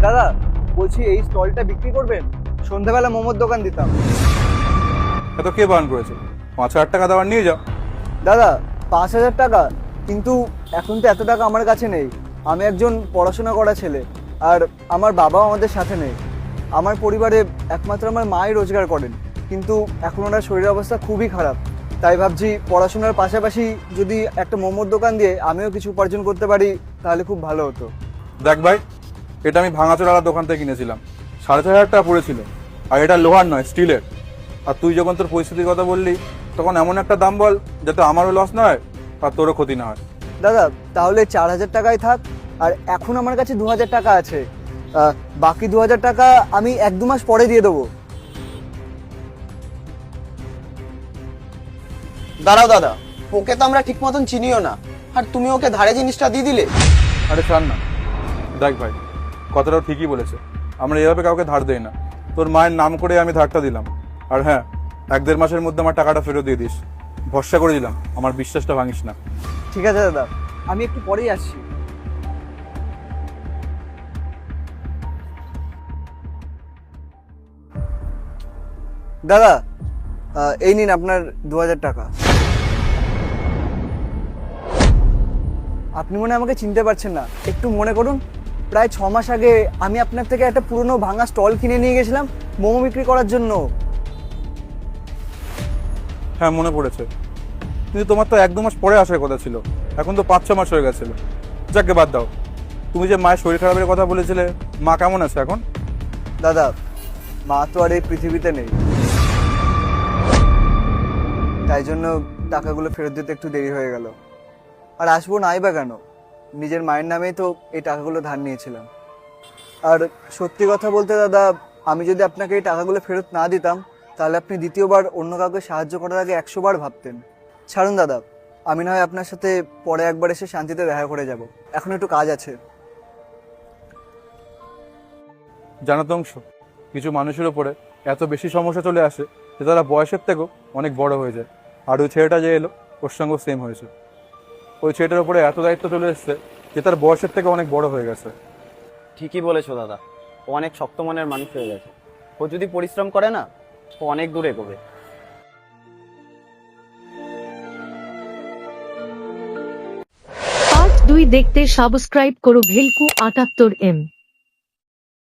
দাদা, বলছি এই স্টলটা বিক্রি করবেন? সন্ধ্যাবেলা মোমোর দোকান দিতাম। এত কে বারণ করেছে? 5,000 টাকা দেওয়ার নিয়ে যাও। দাদা, 5,000 টাকা? কিন্তু এখন তো এত টাকা আমার কাছে নেই। আমি একজন পড়াশোনা করা ছেলে, আর আমার বাবাও আমাদের সাথে নেই। আমার পরিবারে একমাত্র আমার মাই রোজগার করেন, কিন্তু এখন ওনার শরীরের অবস্থা খুবই খারাপ। তাই ভাবছি পড়াশোনার পাশাপাশি যদি একটা মোমোর দোকান দিয়ে আমিও কিছু উপার্জন করতে পারি তাহলে খুব ভালো হতো। দেখ ভাই, এটা আমি ভাঙাচোরার দোকান থেকে কিনেছিলাম, 4,500 টাকা পড়েছিল। আর এটা লোহার নয়, স্টিলের। আর তুই যখন তোর পরিস্থিতির কথা বললি, তখন এমন একটা দাম বল যাতে আমারও লস না হয় আর তোরও ক্ষতি না হয়। দাদা, তাহলে 4,000 টাকাই থাক। আর এখন আমার কাছে 2,000 টাকা আছে। বাকি 2,000 টাকা আমি 1-2 মাস পরে দিয়ে দেবো। দাঁড়াও দাদা, ওকে তো আমরা ঠিক মতন চিনিও না, আর তুমি ওকে ধারে জিনিসটা দিয়ে দিলে। আরে ছাড় না। দেখ ভাই, কথাটাও ঠিকই বলেছে। আমরা এভাবে কাউকে ধার দেই না। তোর মায়ের নাম করে আমি ধারটা দিলাম। আর হ্যাঁ, 1-1.5 মাসের মধ্যে আমার টাকাটা ফেরত দিয়ে দিস। ভরসা করে দিলাম, আমার বিশ্বাসটা ভাঙিস না। ঠিক আছে দাদা, আমি একটু পরেই আসছি। দাদা, এই নিন আপনার 2,000 টাকা। আপনি মনে হয় আমাকে চিনতে পারছেন না, একটু মনে করুন। প্রায় 6 মাস আগে আমি আপনার থেকে একটা পুরনো ভাঙা স্টল কিনে নিয়ে গেছিলাম মোমো বিক্রি করার জন্য। হ্যাঁ, মনে পড়েছে। কিন্তু তোমার তো 1-2 মাস পরে আসার কথা ছিল, এখন তো 5-6 মাস হয়ে গেছিল। যাকে বাদ দাও। তুমি যে মায়ের শরীর খারাপের কথা বলেছিলে, মা কেমন আছে এখন? দাদা, মা তো আর এই পৃথিবীতে নেই, তাই জন্য টাকাগুলো ফেরত দিতে একটু দেরি হয়ে গেল। আর আসবো নাই বা কেন, নিজের মায়ের নামেই তো এই টাকাগুলো ধার নিয়েছিলাম। আর সত্যি কথা বলতে দাদা, আমি যদি আপনাকে এই টাকাগুলো ফেরত না দিতাম তাহলে আপনি দ্বিতীয়বার অন্য কাউকে সাহায্য করার আগে 100 বার ভাবতেন। ছাড়ুন দাদা, আমি না হয় আপনার সাথে পরে একবার এসে শান্তিতে দেখা করে যাব। এখন একটু কাজ আছে। জানো তো অংশ, কিছু মানুষের ওপরে এত বেশি সমস্যা চলে আসে যে তারা বয়সের থেকেও অনেক বড় হয়ে যায়। আর ওই ছেলেটা যে এলো, ওর সঙ্গেও সেম হয়েছে। ওই ছেলেটার উপরে এত দায়িত্ব চলে এসছে যে তার বয়সের থেকে অনেক বড় হয়ে গেছে। ঠিকই বলেছো দাদা, ও অনেক শক্ত মনের মানুষ হয়ে গেছে। ও যদি পরিশ্রম করে না, ও অনেক দূর এগোবে। পার্ট 2 দেখতে সাবস্ক্রাইব করো ভেলকু 78M।